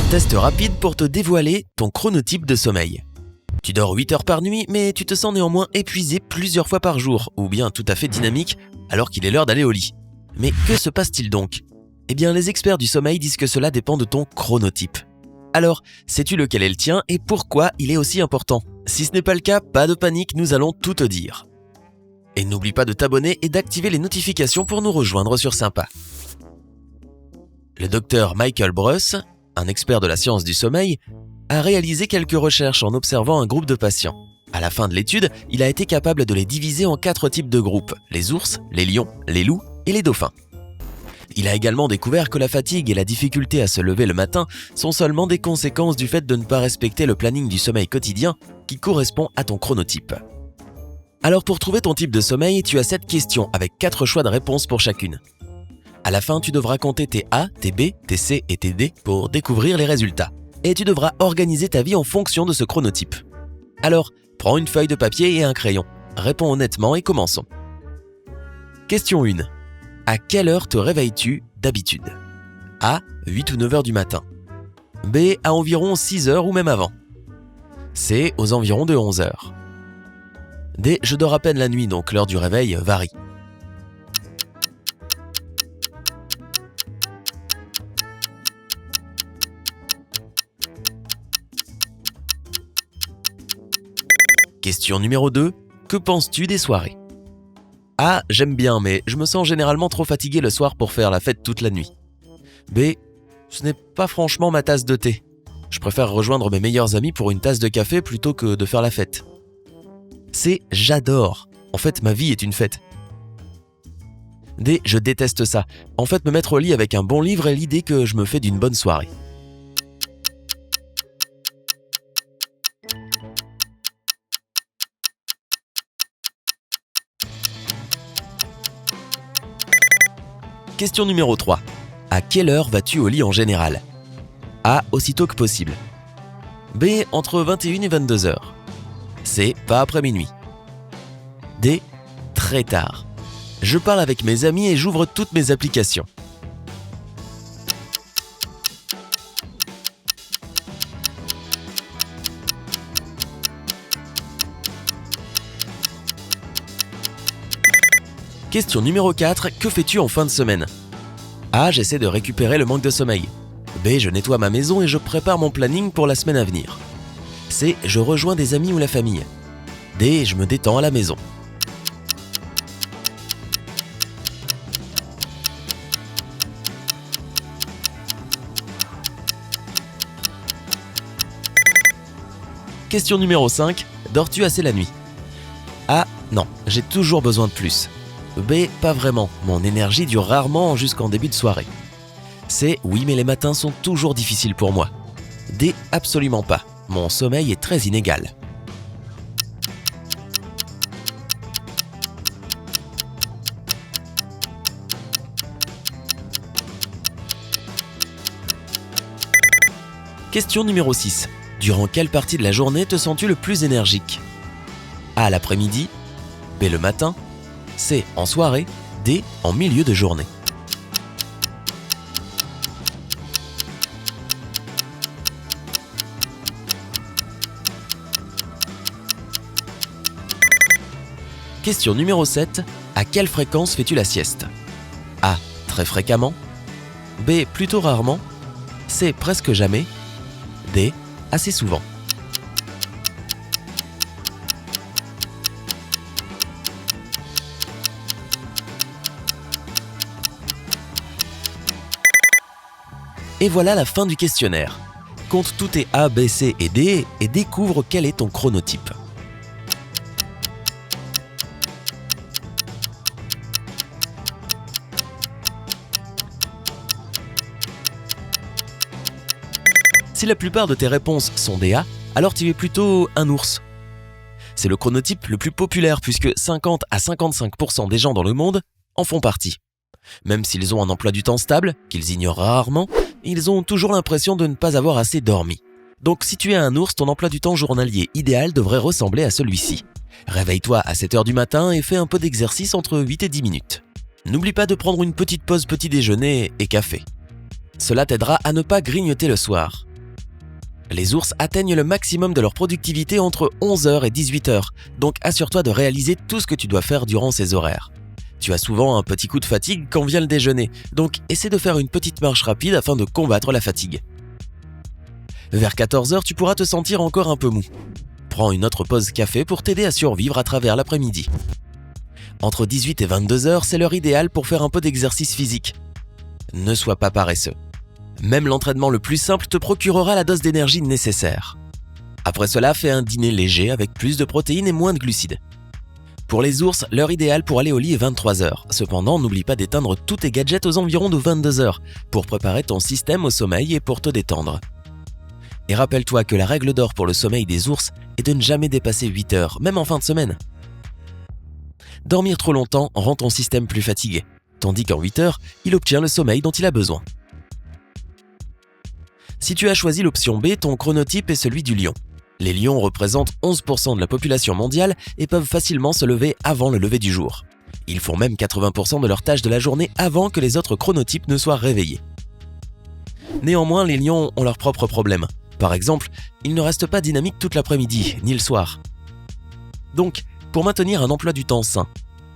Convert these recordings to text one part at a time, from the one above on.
Test rapide pour te dévoiler ton chronotype de sommeil. Tu dors 8 heures par nuit, mais tu te sens néanmoins épuisé plusieurs fois par jour, ou bien tout à fait dynamique, alors qu'il est l'heure d'aller au lit. Mais que se passe-t-il donc ? Eh bien, les experts du sommeil disent que cela dépend de ton chronotype. Alors, sais-tu lequel est le tien et pourquoi il est aussi important ? Si ce n'est pas le cas, pas de panique, nous allons tout te dire. Et n'oublie pas de t'abonner et d'activer les notifications pour nous rejoindre sur Sympa. Le docteur Michael Breus, un expert de la science du sommeil, a réalisé quelques recherches en observant un groupe de patients. À la fin de l'étude, il a été capable de les diviser en 4 types de groupes, les ours, les lions, les loups et les dauphins. Il a également découvert que la fatigue et la difficulté à se lever le matin sont seulement des conséquences du fait de ne pas respecter le planning du sommeil quotidien qui correspond à ton chronotype. Alors pour trouver ton type de sommeil, tu as 7 questions avec 4 choix de réponses pour chacune. À la fin, tu devras compter tes A, tes B, tes C et tes D pour découvrir les résultats. Et tu devras organiser ta vie en fonction de ce chronotype. Alors, prends une feuille de papier et un crayon. Réponds honnêtement et commençons. Question 1. À quelle heure te réveilles-tu d'habitude ? A. 8 ou 9 heures du matin. B. À environ 6 heures ou même avant. C. Aux environs de 11 heures. D. Je dors à peine la nuit, donc l'heure du réveil varie. Question numéro 2. Que penses-tu des soirées ? A. J'aime bien, mais je me sens généralement trop fatigué le soir pour faire la fête toute la nuit. B. Ce n'est pas franchement ma tasse de thé. Je préfère rejoindre mes meilleurs amis pour une tasse de café plutôt que de faire la fête. C. J'adore. En fait, ma vie est une fête. D. Je déteste ça. En fait, me mettre au lit avec un bon livre est l'idée que je me fais d'une bonne soirée. Question numéro 3. À quelle heure vas-tu au lit en général ? A. Aussitôt que possible. B. Entre 21 et 22 heures. C. Pas après minuit. D. Très tard. Je parle avec mes amis et j'ouvre toutes mes applications. Question numéro 4. Que fais-tu en fin de semaine ? A. J'essaie de récupérer le manque de sommeil. B. Je nettoie ma maison et je prépare mon planning pour la semaine à venir. C. Je rejoins des amis ou la famille. D. Je me détends à la maison. Question numéro 5. Dors-tu assez la nuit ? A. Non, j'ai toujours besoin de plus. B. Pas vraiment, mon énergie dure rarement jusqu'en début de soirée. C. Oui, mais les matins sont toujours difficiles pour moi. D. Absolument pas, mon sommeil est très inégal. Question numéro 6. Durant quelle partie de la journée te sens-tu le plus énergique ? A. L'après-midi. B. Le matin. C. En soirée. D. En milieu de journée. Question numéro 7. À quelle fréquence fais-tu la sieste ? A. Très fréquemment. B. Plutôt rarement. C. Presque jamais. D. Assez souvent. Et voilà la fin du questionnaire. Compte tous tes A, B, C et D et découvre quel est ton chronotype. Si la plupart de tes réponses sont des A, alors tu es plutôt un ours. C'est le chronotype le plus populaire puisque 50 à 55% des gens dans le monde en font partie. Même s'ils ont un emploi du temps stable, qu'ils ignorent rarement, ils ont toujours l'impression de ne pas avoir assez dormi. Donc si tu es un ours, ton emploi du temps journalier idéal devrait ressembler à celui-ci. Réveille-toi à 7 heures du matin et fais un peu d'exercice entre 8 et 10 minutes. N'oublie pas de prendre une petite pause petit déjeuner et café. Cela t'aidera à ne pas grignoter le soir. Les ours atteignent le maximum de leur productivité entre 11h et 18h, donc assure-toi de réaliser tout ce que tu dois faire durant ces horaires. Tu as souvent un petit coup de fatigue quand vient le déjeuner, donc essaie de faire une petite marche rapide afin de combattre la fatigue. Vers 14h, tu pourras te sentir encore un peu mou. Prends une autre pause café pour t'aider à survivre à travers l'après-midi. Entre 18 et 22h, c'est l'heure idéale pour faire un peu d'exercice physique. Ne sois pas paresseux. Même l'entraînement le plus simple te procurera la dose d'énergie nécessaire. Après cela, fais un dîner léger avec plus de protéines et moins de glucides. Pour les ours, l'heure idéale pour aller au lit est 23h. Cependant, n'oublie pas d'éteindre tous tes gadgets aux environs de 22h pour préparer ton système au sommeil et pour te détendre. Et rappelle-toi que la règle d'or pour le sommeil des ours est de ne jamais dépasser 8 heures, même en fin de semaine. Dormir trop longtemps rend ton système plus fatigué, tandis qu'en 8 heures, il obtient le sommeil dont il a besoin. Si tu as choisi l'option B, ton chronotype est celui du lion. Les lions représentent 11% de la population mondiale et peuvent facilement se lever avant le lever du jour. Ils font même 80% de leurs tâches de la journée avant que les autres chronotypes ne soient réveillés. Néanmoins, les lions ont leurs propres problèmes. Par exemple, ils ne restent pas dynamiques toute l'après-midi, ni le soir. Donc, pour maintenir un emploi du temps sain,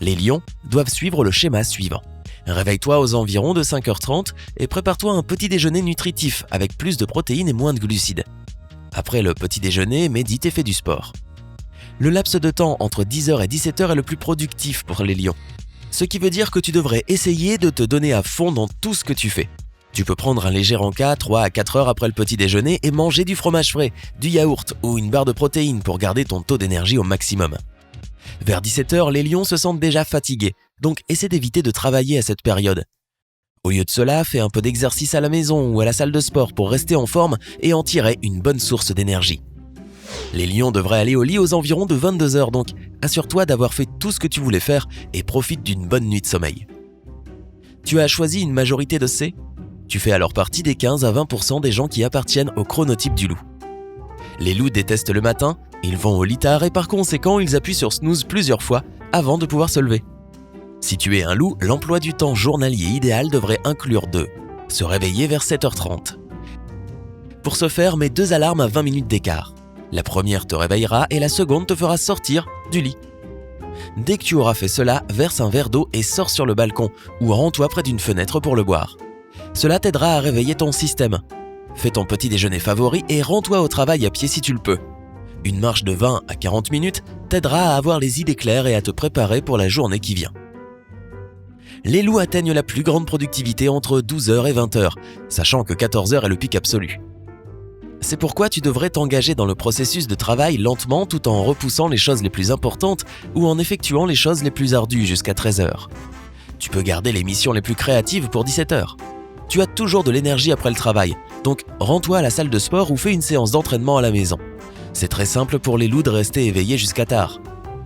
les lions doivent suivre le schéma suivant. Réveille-toi aux environs de 5h30 et prépare-toi un petit déjeuner nutritif avec plus de protéines et moins de glucides. Après le petit déjeuner, médite et fais du sport. Le laps de temps entre 10h et 17h est le plus productif pour les lions. Ce qui veut dire que tu devrais essayer de te donner à fond dans tout ce que tu fais. Tu peux prendre un léger encas 3 à 4 heures après le petit déjeuner et manger du fromage frais, du yaourt ou une barre de protéines pour garder ton taux d'énergie au maximum. Vers 17h, les lions se sentent déjà fatigués, donc essaie d'éviter de travailler à cette période. Au lieu de cela, fais un peu d'exercice à la maison ou à la salle de sport pour rester en forme et en tirer une bonne source d'énergie. Les lions devraient aller au lit aux environs de 22h, donc assure-toi d'avoir fait tout ce que tu voulais faire et profite d'une bonne nuit de sommeil. Tu as choisi une majorité de C ? Tu fais alors partie des 15 à 20% des gens qui appartiennent au chronotype du loup. Les loups détestent le matin, ils vont au lit tard et par conséquent ils appuient sur snooze plusieurs fois avant de pouvoir se lever. Si tu es un loup, l'emploi du temps journalier idéal devrait inclure se réveiller vers 7h30. Pour ce faire, mets 2 alarmes à 20 minutes d'écart. La première te réveillera et la seconde te fera sortir du lit. Dès que tu auras fait cela, verse un verre d'eau et sors sur le balcon ou rends-toi près d'une fenêtre pour le boire. Cela t'aidera à réveiller ton système. Fais ton petit déjeuner favori et rends-toi au travail à pied si tu le peux. Une marche de 20 à 40 minutes t'aidera à avoir les idées claires et à te préparer pour la journée qui vient. Les loups atteignent la plus grande productivité entre 12h et 20h, sachant que 14h est le pic absolu. C'est pourquoi tu devrais t'engager dans le processus de travail lentement tout en repoussant les choses les plus importantes ou en effectuant les choses les plus ardues jusqu'à 13h. Tu peux garder les missions les plus créatives pour 17h. Tu as toujours de l'énergie après le travail, donc rends-toi à la salle de sport ou fais une séance d'entraînement à la maison. C'est très simple pour les loups de rester éveillés jusqu'à tard.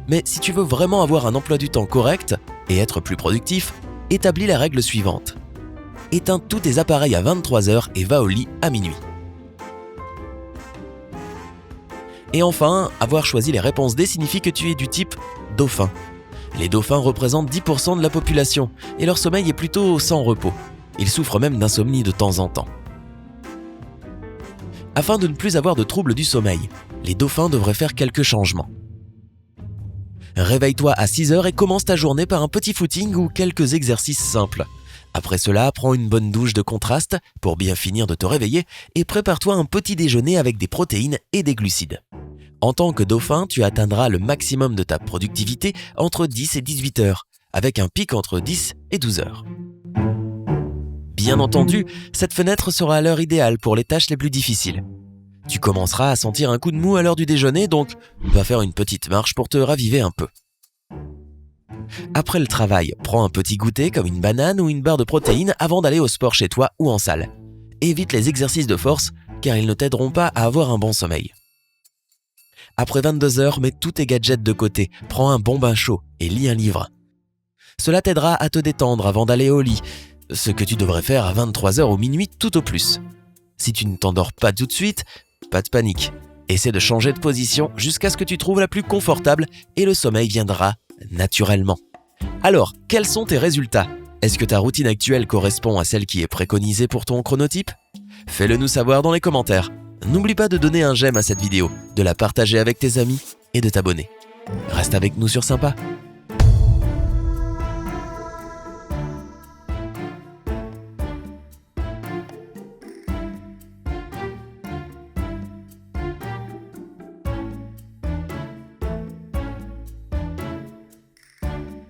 Mais si tu veux vraiment avoir un emploi du temps correct et être plus productif, établis la règle suivante. Éteins tous tes appareils à 23h et va au lit à minuit. Et enfin, avoir choisi les réponses D signifie que tu es du type dauphin. Les dauphins représentent 10% de la population et leur sommeil est plutôt sans repos. Ils souffrent même d'insomnie de temps en temps. Afin de ne plus avoir de troubles du sommeil, les dauphins devraient faire quelques changements. Réveille-toi à 6h et commence ta journée par un petit footing ou quelques exercices simples. Après cela, prends une bonne douche de contraste pour bien finir de te réveiller et prépare-toi un petit déjeuner avec des protéines et des glucides. En tant que dauphin, tu atteindras le maximum de ta productivité entre 10 et 18 heures, avec un pic entre 10 et 12 heures. Bien entendu, cette fenêtre sera l'heure idéale pour les tâches les plus difficiles. Tu commenceras à sentir un coup de mou à l'heure du déjeuner, donc va faire une petite marche pour te raviver un peu. Après le travail, prends un petit goûter comme une banane ou une barre de protéines avant d'aller au sport chez toi ou en salle. Évite les exercices de force car ils ne t'aideront pas à avoir un bon sommeil. Après 22h, mets tous tes gadgets de côté, prends un bon bain chaud et lis un livre. Cela t'aidera à te détendre avant d'aller au lit, ce que tu devrais faire à 23h ou minuit tout au plus. Si tu ne t'endors pas tout de suite, pas de panique. Essaie de changer de position jusqu'à ce que tu trouves la plus confortable et le sommeil viendra naturellement. Alors, quels sont tes résultats ? Est-ce que ta routine actuelle correspond à celle qui est préconisée pour ton chronotype ? Fais-le nous savoir dans les commentaires. N'oublie pas de donner un j'aime à cette vidéo, de la partager avec tes amis et de t'abonner. Reste avec nous sur Sympa.